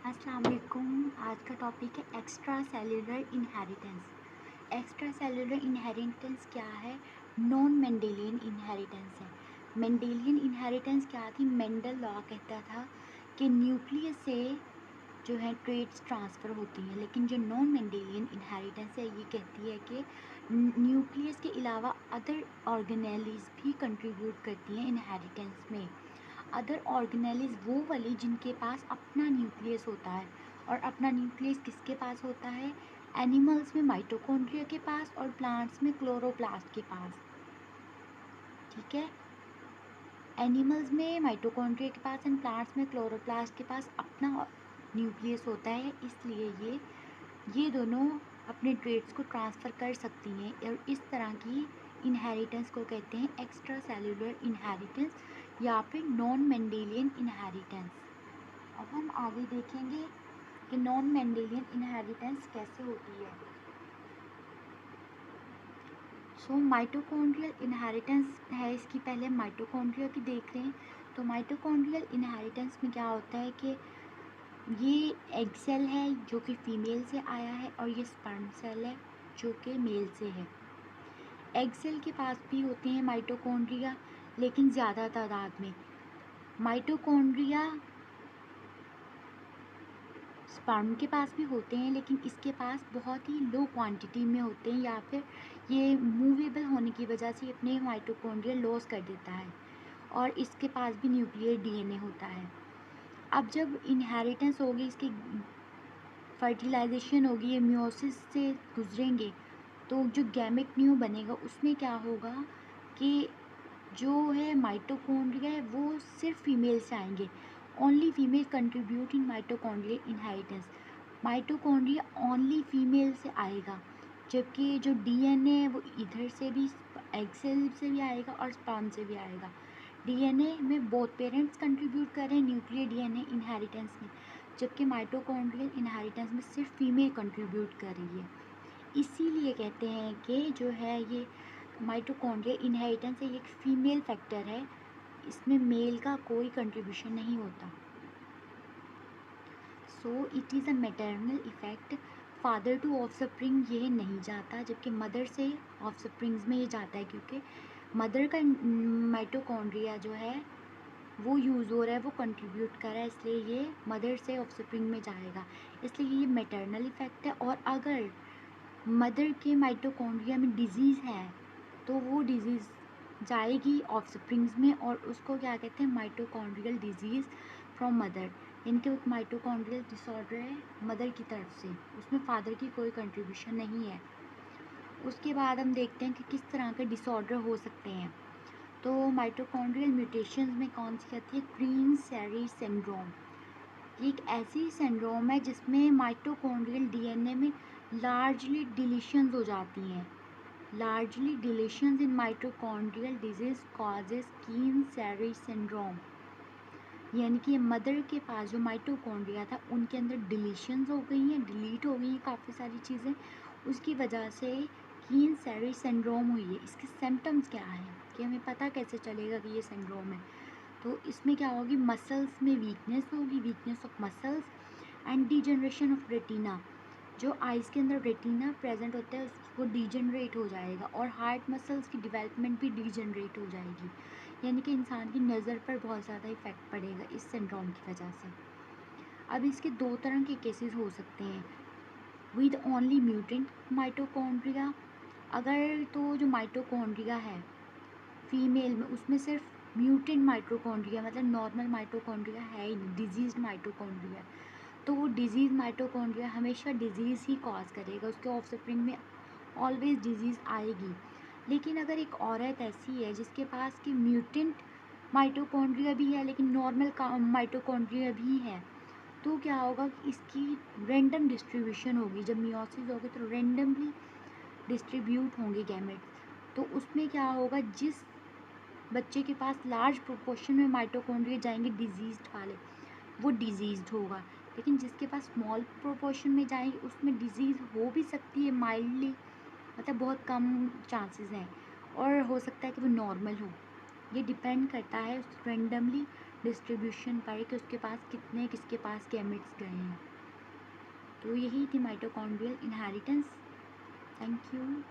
अस्सलाम वालेकुम। आज का टॉपिक है extra cellular inheritance. Extra cellular inheritance क्या है? नॉन मेंडेलियन इनहेरिटेंस है। मेंडेलियन इनहेरिटेंस क्या थी? मेंडल लॉ कहता था कि न्यूक्लियस से जो है ट्रेट्स ट्रांसफ़र होती हैं, लेकिन जो नॉन मेंडेलियन इनहेरिटेंस है ये कहती है कि न्यूक्लियस के अलावा अदर ऑर्गेनेलीज भी कंट्रीब्यूट करती हैं इनहेरिटेंस में। अदर ऑर्गेनेलीज वो वाली जिनके पास अपना न्यूक्लियस होता है, और अपना न्यूक्लियस किसके पास होता है? एनिमल्स में माइटोकॉन्ड्रिया के पास और प्लांट्स में क्लोरोप्लास्ट के पास। ठीक है, एनिमल्स में माइटोकॉन्ड्रिया के पास एंड प्लांट्स में क्लोरोप्लास्ट के पास अपना न्यूक्लियस होता है, इसलिए ये दोनों अपने ट्रेट्स को ट्रांसफ़र कर सकती हैं, और इस तरह की इनहेरिटेंस को कहते हैं एक्स्ट्रा सेलुलर इनहेरिटेंस या फिर नॉन मेंडेलियन इनहेरिटेंस। अब हम आगे देखेंगे कि नॉन मेंडेलियन इनहेरिटेंस कैसे होती है। माइटोकॉन्ड्रियल इनहेरिटेंस है, इसकी पहले माइटोकॉन्ड्रिया की देख रहे हैं। तो माइटोकॉन्ड्रियल इनहेरिटेंस में क्या होता है कि ये एग सेल है जो कि फीमेल से आया है, और ये स्पर्म सेल है जो कि मेल से है। एग सेल के पास भी होते हैं माइटोकॉन्ड्रिया, लेकिन ज़्यादा तादाद में। माइटोकॉन्ड्रिया स्पर्म के पास भी होते हैं, लेकिन इसके पास बहुत ही लो क्वांटिटी में होते हैं, या फिर ये मूवेबल होने की वजह से अपने माइटोकॉन्ड्रिया लॉस कर देता है, और इसके पास भी न्यूक्लियर डीएनए होता है। अब जब इनहेरिटेंस होगी, इसकी फर्टिलाइजेशन होगी, ये मियोसिस से गुजरेंगे, तो जो गैमेट न्यू बनेगा उसमें क्या होगा कि जो है माइटोकॉन्ड्रिया है वो सिर्फ फीमेल से आएंगे। Only female contribute in mitochondrial inheritance. Mitochondria only female से आएगा, जबकि जो डीएनए है वो इधर से भी, एग सेल से भी आएगा और स्पर्म से भी आएगा। डीएनए में बोथ पेरेंट्स कंट्रीब्यूट कर रहे हैं न्यूक्लियर डीएनए इनहेरिटेंस में, जबकि माइटोकॉन्ड्रियल इनहेरिटेंस में सिर्फ फीमेल कंट्रीब्यूट कर रही है। इसीलिए कहते हैं कि जो है ये माइटोकॉन्ड्रिया इनहेरिटेंस है, ये एक फीमेल फैक्टर है, इसमें मेल का कोई कंट्रीब्यूशन नहीं होता। So it is a maternal effect. Father to offspring ये नहीं जाता, जबकि मदर से ऑफस्प्रिंग्स में ये जाता है, क्योंकि मदर का माइटोकॉन्ड्रिया जो है वो यूज़ हो रहा है, वो कंट्रीब्यूट कर रहा है, इसलिए ये मदर से ऑफस्प्रिंग में जाएगा, इसलिए ये मैटरनल इफ़ेक्ट है। और अगर मदर के माइटोकॉन्ड्रिया में डिजीज़ है तो वो डिजीज़ जाएगी ऑफस्प्रिंग्स में, और उसको क्या कहते हैं? Mitochondrial disease from mother. इनके माइटोकॉन्ड्रियल डिसऑर्डर है मदर की तरफ से, उसमें फादर की कोई कंट्रीब्यूशन नहीं है। उसके बाद हम देखते हैं कि किस तरह के डिसऑर्डर हो सकते हैं। तो माइटोकॉन्ड्रियल म्यूटेशंस में कौन सी आती है? क्वीन-सैरी सिंड्रोम। ये एक ऐसी सिंड्रोम है जिसमें माइटोकॉन्ड्रियल डीएनए में लार्जली डिलीशंस हो जाती हैं। लार्जली डिलीशंस इन माइटोकॉन्ड्रियल डिजीज कॉजेज कीन-सैरी सिंड्रोम, यानी कि मदर के पास जो माइटोकॉन्ड्रिया था उनके अंदर डिलीशंस हो गई हैं, डिलीट हो गई हैं काफ़ी सारी चीज़ें, उसकी वजह से कीन-सैरी सिंड्रोम हुई है। इसके सिम्टम्स क्या हैं कि हमें पता कैसे चलेगा कि ये सिंड्रोम है? तो इसमें क्या होगी? मसल्स में वीकनेस होगी, weakness of muscles and degeneration of retina. जो आइज़ के अंदर रेटिना प्रेजेंट होता है वो डीजनरेट हो जाएगा, और हार्ट मसल्स की डेवलपमेंट भी डीजनरेट हो जाएगी, यानी कि इंसान की नज़र पर बहुत ज़्यादा इफ़ेक्ट पड़ेगा इस सिंड्रोम की वजह से। अब इसके दो तरह के केसेस हो सकते हैं। विद ओनली म्यूटेंट माइटोकॉन्ड्रिया, अगर तो जो माइटोकॉन्ड्रिया है फीमेल में उसमें सिर्फ म्यूटेंट माइटोकॉन्ड्रिया, मतलब नॉर्मल माइटोकॉन्ड्रिया है ही नहीं, डिजीज़ माइटोकॉन्ड्रिया, तो वो डिजीज़ माइटोकॉन्ड्रिया हमेशा डिजीज़ ही कॉज करेगा, उसके ऑफस्प्रिंग में ऑलवेज डिजीज़ आएगी। लेकिन अगर एक औरत ऐसी है जिसके पास कि म्यूटेंट माइटोकॉन्ड्रिया भी है लेकिन नॉर्मल का माइटोकॉन्ड्रिया भी है, तो क्या होगा कि इसकी रैंडम डिस्ट्रीब्यूशन होगी। जब मियोसिस होगी तो रैंडमली डिस्ट्रीब्यूट होंगे गैमेट्स, तो उसमें क्या होगा, जिस बच्चे के पास लार्ज प्रोपोर्शन में माइटोकॉन्ड्रिया जाएंगे डिजीज़्ड वाले, वो डिजीज़्ड होगा, लेकिन जिसके पास स्मॉल प्रोपोर्शन में जाएंगे उसमें डिजीज़ हो भी सकती है माइल्डली, मतलब बहुत कम चांसेस हैं, और हो सकता है कि वो नॉर्मल हो। ये डिपेंड करता है उस रेंडमली डिस्ट्रीब्यूशन पर कि उसके पास कितने किसके पास गैमेट्स गए हैं। तो यही थी माइटोकॉन्ड्रियल इनहेरिटेंस। Thank you.